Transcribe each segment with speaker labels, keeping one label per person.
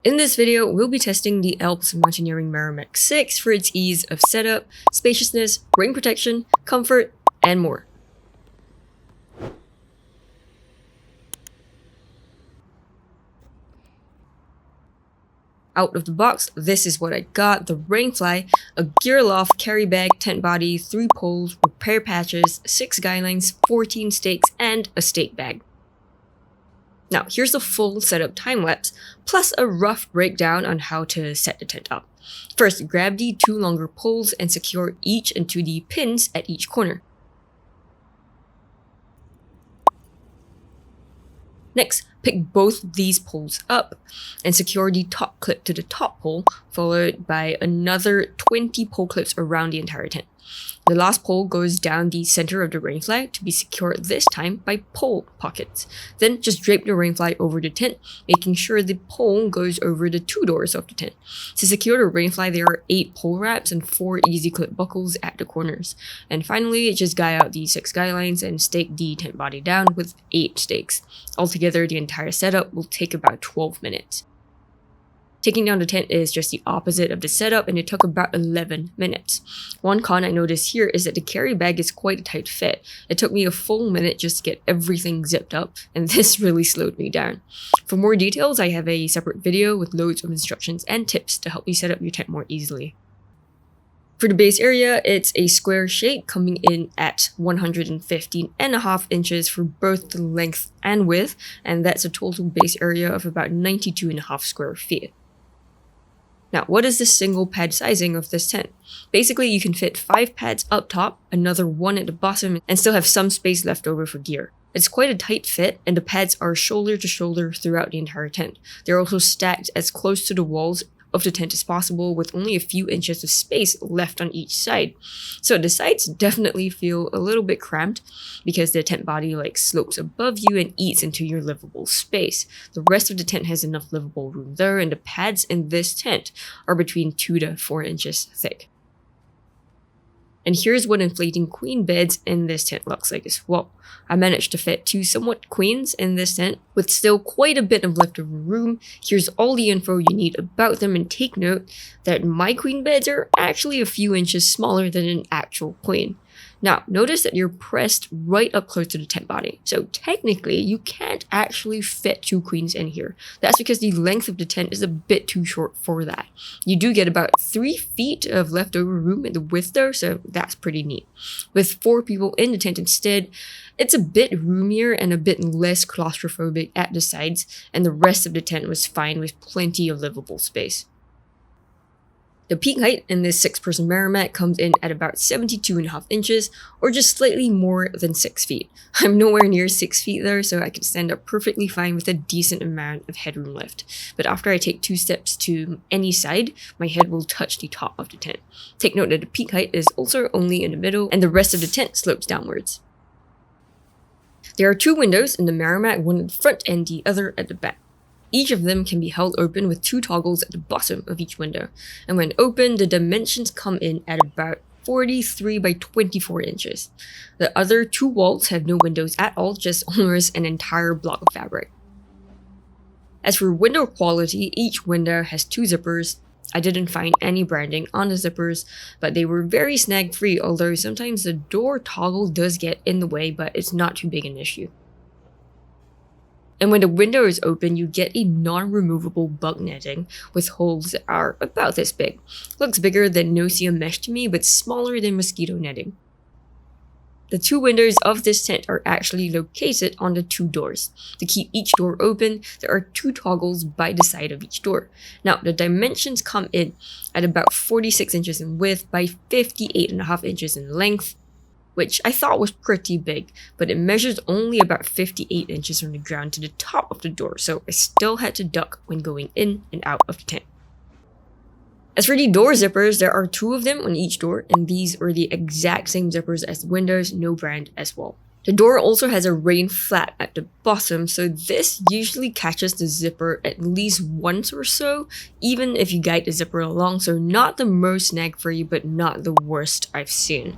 Speaker 1: In this video, we'll be testing the ALPS Mountaineering Meramac 6 for its ease of setup, spaciousness, rain protection, comfort, and more. Out of the box, this is what I got: the Rainfly, a gear loft, carry bag, tent body, 3 poles, repair patches, 6 guidelines, 14 stakes, and a stake bag. Now, here's the full setup time-lapse, plus a rough breakdown on how to set the tent up. First, grab the 2 longer poles and secure each into the pins at each corner. Next, pick both these poles up and secure the top clip to the top pole, followed by another 20 pole clips around the entire tent. The last pole goes down the center of the Rainfly to be secured this time by pole pockets. Then just drape the Rainfly over the tent, making sure the pole goes over the 2 doors of the tent. To secure the Rainfly, there are 8 pole wraps and 4 easy clip buckles at the corners. And finally, just guy out the 6 guy lines and stake the tent body down with 8 stakes. Altogether, the entire setup will take about 12 minutes. Taking down the tent is just the opposite of the setup, and it took about 11 minutes. One con I noticed here is that the carry bag is quite a tight fit. It took me a full minute just to get everything zipped up, and this really slowed me down. For more details, I have a separate video with loads of instructions and tips to help you set up your tent more easily. For the base area, it's a square shape coming in at 115.5 inches for both the length and width, and that's a total base area of about 92.5 square feet. Now, what is the single pad sizing of this tent? Basically, you can fit 5 pads up top, another 1 at the bottom, and still have some space left over for gear. It's quite a tight fit, and the pads are shoulder to shoulder throughout the entire tent. They're also stacked as close to the walls of the tent as possible, with only a few inches of space left on each side. So the sides definitely feel a little bit cramped because the tent body slopes above you and eats into your livable space. The rest of the tent has enough livable room there, and the pads in this tent are between 2 to 4 inches thick. And here's what inflating queen beds in this tent looks like as well. I managed to fit 2 somewhat queens in this tent with still quite a bit of leftover room. Here's all the info you need about them, and take note that my queen beds are actually a few inches smaller than an actual queen. Now, notice that you're pressed right up close to the tent body, so technically you can't actually fit 2 queens in here. That's because the length of the tent is a bit too short for that. You do get about 3 feet of leftover room in the width though, so that's pretty neat. With 4 people in the tent instead, it's a bit roomier and a bit less claustrophobic at the sides, and the rest of the tent was fine with plenty of livable space. The peak height in this 6-person Meramac comes in at about 72.5 inches, or just slightly more than 6 feet. I'm nowhere near 6 feet there, so I can stand up perfectly fine with a decent amount of headroom left. But after I take 2 steps to any side, my head will touch the top of the tent. Take note that the peak height is also only in the middle, and the rest of the tent slopes downwards. There are 2 windows in the Meramac, one at the front and the other at the back. Each of them can be held open with 2 toggles at the bottom of each window, and when open, the dimensions come in at about 43 by 24 inches. The other 2 walls have no windows at all, just almost an entire block of fabric. As for window quality, each window has 2 zippers. I didn't find any branding on the zippers, but they were very snag-free, although sometimes the door toggle does get in the way, but it's not too big an issue. And when the window is open, you get a non-removable bug netting with holes that are about this big. Looks bigger than no-see mesh to me, but smaller than mosquito netting. The 2 windows of this tent are actually located on the 2 doors. To keep each door open, there are 2 toggles by the side of each door. Now, the dimensions come in at about 46 inches in width by 58.5 inches in length, which I thought was pretty big, but it measures only about 58 inches from the ground to the top of the door, so I still had to duck when going in and out of the tent. As for the door zippers, there are 2 of them on each door, and these are the exact same zippers as the windows, no brand as well. The door also has a rain flap at the bottom, so this usually catches the zipper at least once or so, even if you guide the zipper along, so not the most snag-free, but not the worst I've seen.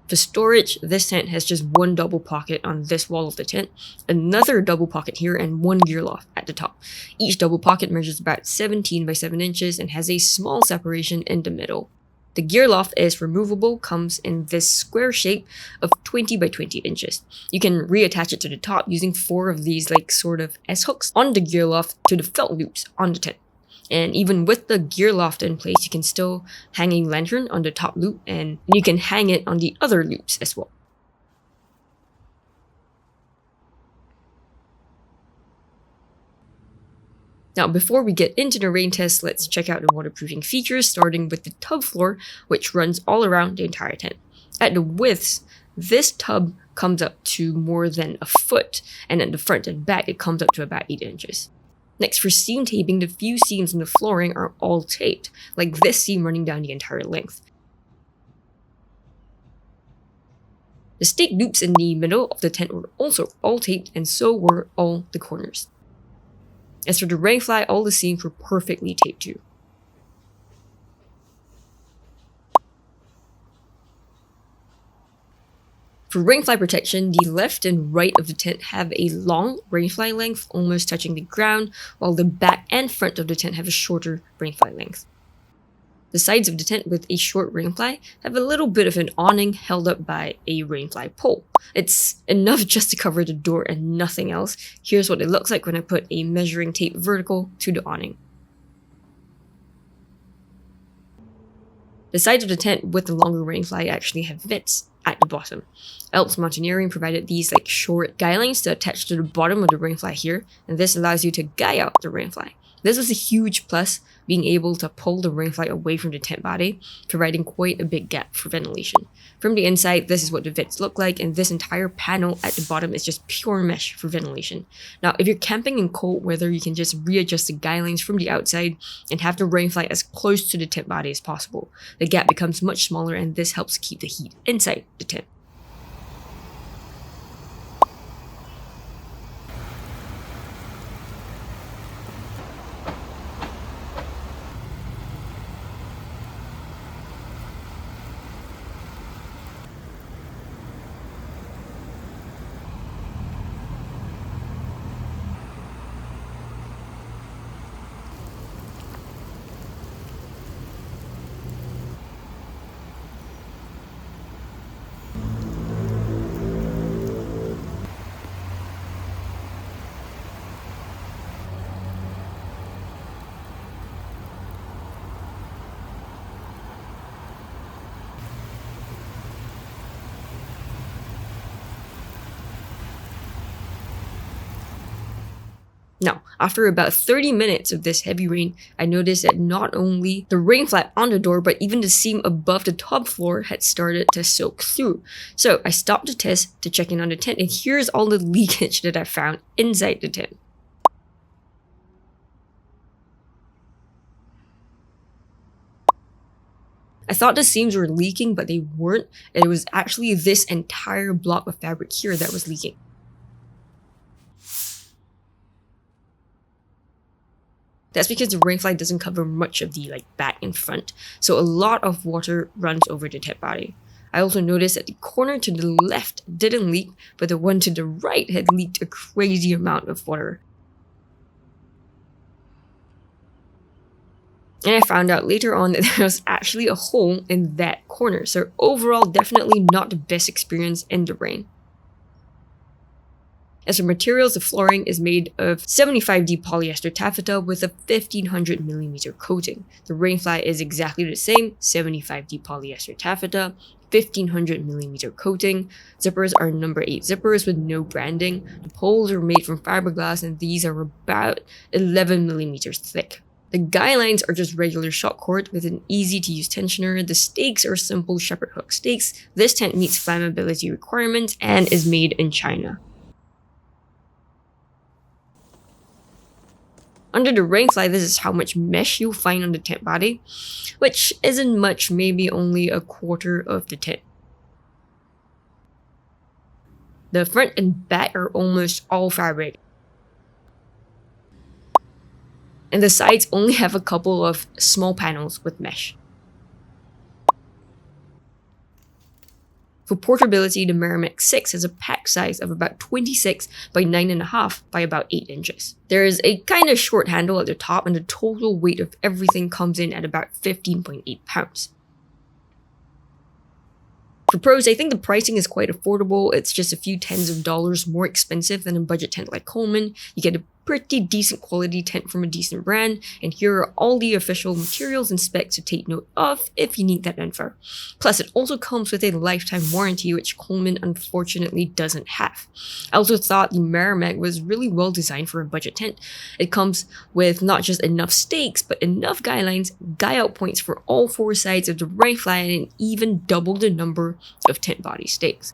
Speaker 1: For storage, this tent has just one double pocket on this wall of the tent, another double pocket here, and one gear loft at the top. Each double pocket measures about 17 by 7 inches and has a small separation in the middle. The gear loft is removable, comes in this square shape of 20 by 20 inches. You can reattach it to the top using 4 of these sort of S-hooks on the gear loft to the felt loops on the tent. And even with the gear loft in place, you can still hang a lantern on the top loop, and you can hang it on the other loops as well. Now, before we get into the rain test, let's check out the waterproofing features, starting with the tub floor, which runs all around the entire tent. At the widths, this tub comes up to more than a foot, and at the front and back, it comes up to about 8 inches. Next, for seam taping, the few seams in the flooring are all taped, like this seam running down the entire length. The stake loops in the middle of the tent were also all taped, and so were all the corners. As for the rainfly, all the seams were perfectly taped too. For rainfly protection, the left and right of the tent have a long rainfly length almost touching the ground, while the back and front of the tent have a shorter rainfly length. The sides of the tent with a short rainfly have a little bit of an awning held up by a rainfly pole. It's enough just to cover the door and nothing else. Here's what it looks like when I put a measuring tape vertical to the awning. The sides of the tent with the longer rainfly actually have vents at the bottom. ALPS Mountaineering provided these short guy lines to attach to the bottom of the rainfly here, and this allows you to guy out the rainfly. This was a huge plus, being able to pull the rainfly away from the tent body, providing quite a big gap for ventilation. From the inside, this is what the vents look like, and this entire panel at the bottom is just pure mesh for ventilation. Now, if you're camping in cold weather, you can just readjust the guy lines from the outside and have the rainfly as close to the tent body as possible. The gap becomes much smaller, and this helps keep the heat inside the tent. Now, after about 30 minutes of this heavy rain, I noticed that not only the rain flat on the door, but even the seam above the top floor had started to soak through. So I stopped the test to check in on the tent, and here's all the leakage that I found inside the tent. I thought the seams were leaking, but they weren't. It was actually this entire block of fabric here that was leaking. That's because the rainfly doesn't cover much of the back and front, so a lot of water runs over the tent body. I also noticed that the corner to the left didn't leak, but the one to the right had leaked a crazy amount of water. And I found out later on that there was actually a hole in that corner, so overall definitely not the best experience in the rain. As for materials, the flooring is made of 75D polyester taffeta with a 1500mm coating. The rainfly is exactly the same, 75D polyester taffeta, 1500mm coating. Zippers are number 8 zippers with no branding. The poles are made from fiberglass, and these are about 11mm thick. The guy lines are just regular shot cord with an easy to use tensioner. The stakes are simple shepherd hook stakes. This tent meets flammability requirements and is made in China. Under the rainfly, this is how much mesh you'll find on the tent body, which isn't much, maybe only a quarter of the tent. The front and back are almost all fabric, and the sides only have a couple of small panels with mesh. For portability, the Meramac 6 has a pack size of about 26 by 9.5 by about 8 inches. There is a kind of short handle at the top, and the total weight of everything comes in at about 15.8 pounds. For pros, I think the pricing is quite affordable. It's just a few tens of dollars more expensive than a budget tent like Coleman. You get a pretty decent quality tent from a decent brand, and here are all the official materials and specs to take note of if you need that info. Plus, it also comes with a lifetime warranty, which Coleman unfortunately doesn't have. I also thought the Meramac was really well designed for a budget tent. It comes with not just enough stakes, but enough guy lines, guy out points for all 4 sides of the rifle line, and even double the number of tent body stakes.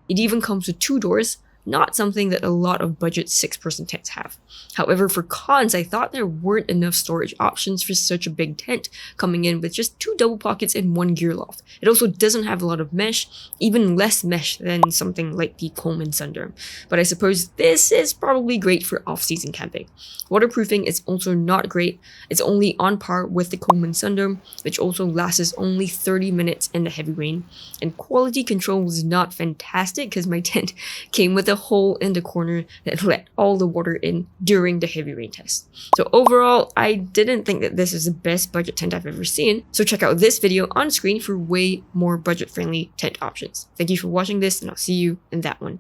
Speaker 1: It even comes with 2 doors, not something that a lot of budget 6-person tents have. However, for cons, I thought there weren't enough storage options for such a big tent, coming in with just 2 double pockets and 1 gear loft. It also doesn't have a lot of mesh, even less mesh than something like the Coleman Sundome. But I suppose this is probably great for off-season camping. Waterproofing is also not great. It's only on par with the Coleman Sundome, which also lasts only 30 minutes in the heavy rain. And quality control was not fantastic because my tent came with a hole in the corner that let all the water in during the heavy rain test. So overall, I didn't think that this is the best budget tent I've ever seen. So check out this video on screen for way more budget-friendly tent options. Thank you for watching this, and I'll see you in that one.